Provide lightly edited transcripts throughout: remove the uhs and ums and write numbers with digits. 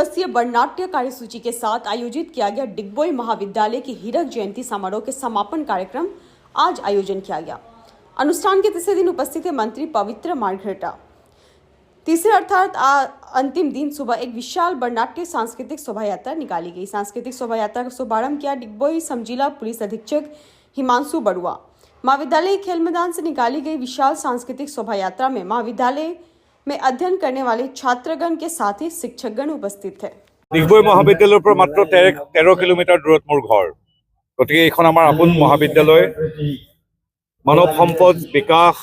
दिवसीय वर्णनाट्य कार्यसूची के साथ आयोजित किया गया डिगबोई महाविद्यालय की हीरक जयंती समारोह के समापन कार्यक्रम आज आयोजन किया गया। अनुष्ठान के तीसरे दिन उपस्थित थे मंत्री पवित्र मार्घरेटा। तीसरे अर्थात अंतिम दिन सुबह एक विशाल वर्णनाट्य सांस्कृतिक शोभा यात्रा निकाली गई। सांस्कृतिक शोभा यात्रा का शुभारंभ किया डिगबोई समजिला पुलिस अधीक्षक हिमांशु बड़ुआ। महाविद्यालय खेल मैदान से निकाली गई विशाल सांस्कृतिक शोभा यात्रा में महाविद्यालय में अध्ययन करने वाले छात्रगण के साथ ही शिक्षकगण उपस्थित थे। डिगबोई महाविद्यालय पर मात्र 13 किलोमीटर दूरत मोर घर, गति एखन आमार आपोन महाविद्यालय मानव सम्पद विकास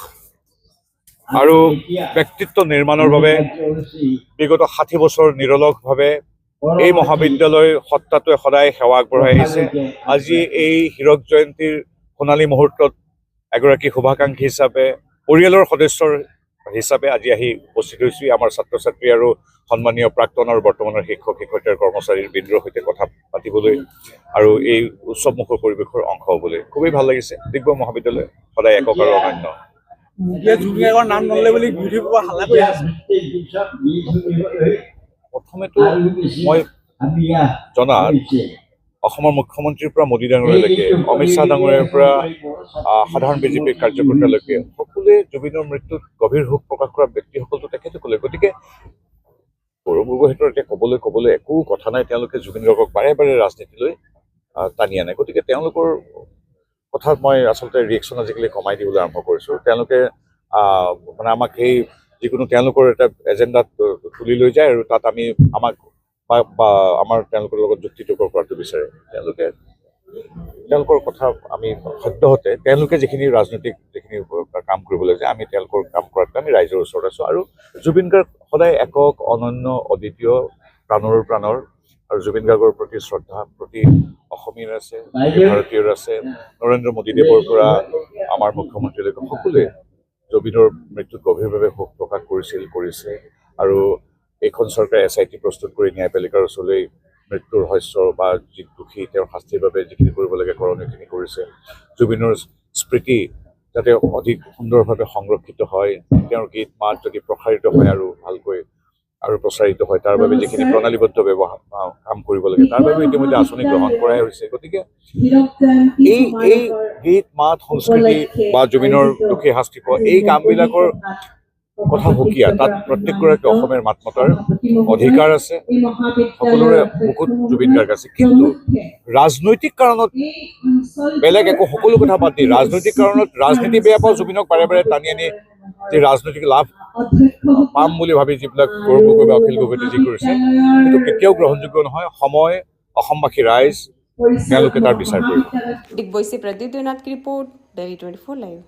और व्यक्तित्व निर्माणर भावे विगत 60 बছर निरलक भावे এই মহাবিদ্যালয় সত্তাটোৱে সদায় সেৱা আগবঢ়াই আহিছে। আজি এই হীৰক জয়ন্তীৰ সোণালী মুহূৰ্তত এগৰাকী শুভাকাংক্ষী হিচাপে পৰিয়ালৰ সদস্যৰ হিচাপে আজি আহি উপস্থিত হৈছো আমাৰ ছাত্ৰ ছাত্ৰী আৰু সন্মানীয় প্ৰাক্তন আৰু বৰ্তমানৰ শিক্ষক শিক্ষয়িত্ৰী কৰ্মচাৰীৰ বৃন্দৰ সৈতে কথা পাতিবলৈ আৰু এই উৎসৱমুখৰ পৰিৱেশৰ অংশ হ'বলৈ খুবেই ভাল লাগিছে। ডিগবৈ মহাবিদ্যালয় সদায় একক আৰু অনন্য। নাম নললে বুলি বিৰোধী হাল্লা কৰি আছে। প্ৰথমেতো মই জনাত অসমৰ মুখ্যমন্ত্ৰীৰ পৰা মোদী ডাঙৰীয়ালৈকে অমিত শ্বাহ ডাঙৰীয়াৰ পৰা সাধাৰণ বিজেপিৰ কাৰ্যকৰ্তালৈকে সকলোৱে জুবিনৰ মৃত্যুত গভীৰ শোক প্ৰকাশ কৰা ব্যক্তিসকলটো তেখেতসকলে। গতিকে গৌৰৱ গগৈহঁতৰ এতিয়া ক'বলৈ একো কথা নাই। তেওঁলোকে জুবিন গাৰ্গক বাৰে বাৰে ৰাজনীতিলৈ টানি আনে। গতিকে তেওঁলোকৰ কথাত মই আচলতে ৰিয়েকশ্যন আজিকালি কমাই দিবলৈ আৰম্ভ কৰিছোঁ। তেওঁলোকে মানে আমাক সেই যিকোনো তেওঁলোকৰ এটা এজেণ্ডাত তুলি লৈ যায় আৰু তাত আমাক বা আমাৰ তেওঁলোকৰ লগত যুক্তিতৰ্ক কৰাটো বিচাৰে। তেওঁলোকৰ কথা আমি সদ্যহতে তেওঁলোকে যিখিনি ৰাজনৈতিক কাম কৰিবলৈ যায় আমি তেওঁলোকৰ কাম কৰাত আমি ৰাইজৰ ওচৰত আছোঁ। আৰু জুবিন গাৰ্গ সদায় একক অনন্য অদ্বিতীয় প্ৰাণৰ আৰু জুবিন গাৰ্গৰ প্ৰতি শ্ৰদ্ধা প্ৰতি অসমীয়াৰ আছে, ভাৰতীয়ৰ আছে। নৰেন্দ্ৰ মোদীদেৱৰ পৰা আমাৰ মুখ্যমন্ত্ৰীলৈকে সকলোৱে জুবিনৰ মৃত্যুত গভীৰভাৱে শোক প্ৰকাশ কৰিছে। আৰু এইখন চৰকাৰে SIT প্ৰস্তুত কৰি ন্যায়পালিকাৰ ওচৰলৈ মৃত্যুৰ ৰহস্য বা যি দুখী তেওঁৰ শাস্তিৰ বাবে যিখিনি কৰিব লাগে কৰণীয়খিনি কৰিছে। জুবিনৰ স্মৃতি যাতে অধিক সুন্দৰভাৱে সংৰক্ষিত হয়, তেওঁৰ গীত মাত যদি প্ৰসাৰিত হয় আৰু ভালকৈ আৰু প্ৰচাৰিত হয় তাৰ বাবে যিখিনি প্ৰণালীবদ্ধ কাম কৰিব লাগে তাৰ বাবে ইতিমধ্যে আঁচনি গ্ৰহণ কৰাই হৈছে। গতিকে এই গীত মাত সংস্কৃতি বা জুবিনৰ দুখী শাস্তি পোৱা এই কামবিলাকৰ কথা সুকীয়া। তাত প্ৰত্যেকগৰাকী অসমীয়াৰ মাত মতাৰ অধিকাৰ আছে, সকলোৰে বুকুত জুবিন গাৰ্গ আছে। কিন্তু ৰাজনৈতিক কাৰণত বেলেগ একো সকলো কথা বাদ দি ৰাজনৈতিক কাৰণত ৰাজনীতি বেয়া পাওঁ জুবিনক বাৰে বাৰে টানি আনি যি ৰাজনৈতিক লাভ পাম বুলি ভাবি যিবিলাক গৌৰৱ গগৈ বা অখিল গগৈতে যি কৰিছে সেইটো কেতিয়াও গ্ৰহণযোগ্য নহয়। সময় অসমবাসী ৰাইজ তেওঁলোকে তাৰ বিচাৰ কৰিব। डिगबोई से प्रदीप देवनाथ की रिपोर्ट, Delhi 24 लाइव।